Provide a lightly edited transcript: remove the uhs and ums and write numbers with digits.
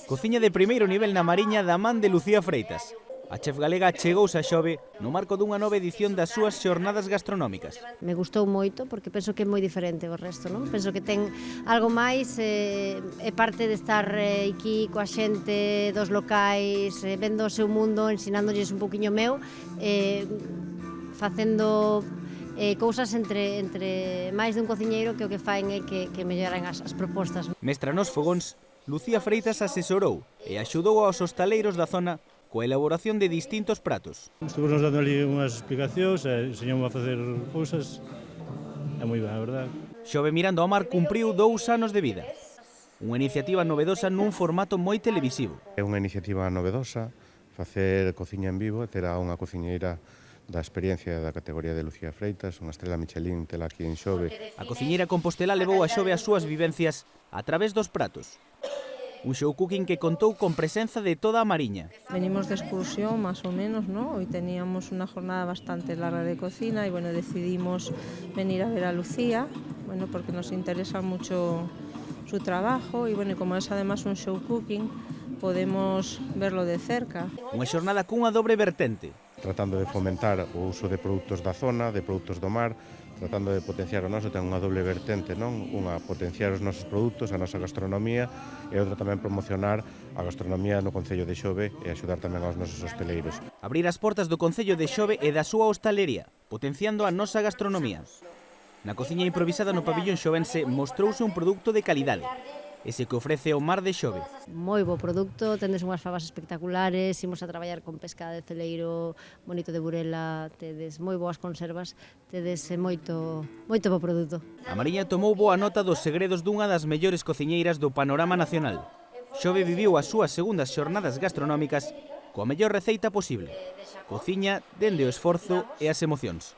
Cociña de primeiro nivel na Mariña da man de Lucía Freitas. A chef galega chegouse a Xove no marco dunha nova edición das súas xornadas gastronómicas. Me gustou moito porque penso que é moi diferente ao resto, non? Penso que ten algo máis, é parte de estar aquí coa xente dos locais, vendo o seu mundo, ensinándolles un poquinho meu, facendo cousas entre máis dun cociñeiro que o que faen é que melloran as propostas. Mestra nos fogóns, Lucía Freitas asesorou e axudou aos hostaleiros da zona coa elaboración de distintos pratos. Estuvos nos dando ali unhas explicacións, enseñamos a facer cousas, é moi ben, a verdade. Xove Mirando ao Mar cumpriu 2 anos de vida. Unha iniciativa novedosa nun formato moi televisivo. É unha iniciativa novedosa, facer cociña en vivo, terá unha cociñeira da experiencia da categoría de Lucía Freitas, unha estrela Michelin tela aquí en Xove. A cociñeira compostelá levou a Xove as súas vivencias a través dos pratos. Un show cooking que contou con presenza de toda a Mariña. Venimos de excursión, más o menos, ¿no? Hoy teníamos una jornada bastante larga de cocina y bueno, decidimos venir a ver a Lucía, bueno, porque nos interesa mucho su trabajo y bueno, y como es además un show cooking, podemos verlo de cerca. Unha xornada cunha dobre vertente. Tratando de fomentar o uso de produtos da zona, de produtos do mar, tratando de potenciar o noso, ten unha doble vertente, non? Unha, potenciar os nosos produtos, a nosa gastronomía, e outra tamén promocionar a gastronomía no Concello de Xove e axudar tamén aos nosos hosteleiros. Abrir as portas do Concello de Xove e da súa hostalería, potenciando a nosa gastronomía. Na cociña improvisada no pabillón xovense mostrouse un produto de calidade, ese que ofrece o Mar de Xove. Moi bo produto, tendes unhas fabas espectaculares, imos a traballar con pesca de celeiro, bonito de Burela, tedes moi boas conservas, tedes moito bo produto. A Mariña tomou boa nota dos segredos dunha das mellores cociñeiras do panorama nacional. Xove viviu as súas segundas xornadas gastronómicas coa mellor receita posible. Cociña dende o esforzo e as emocións.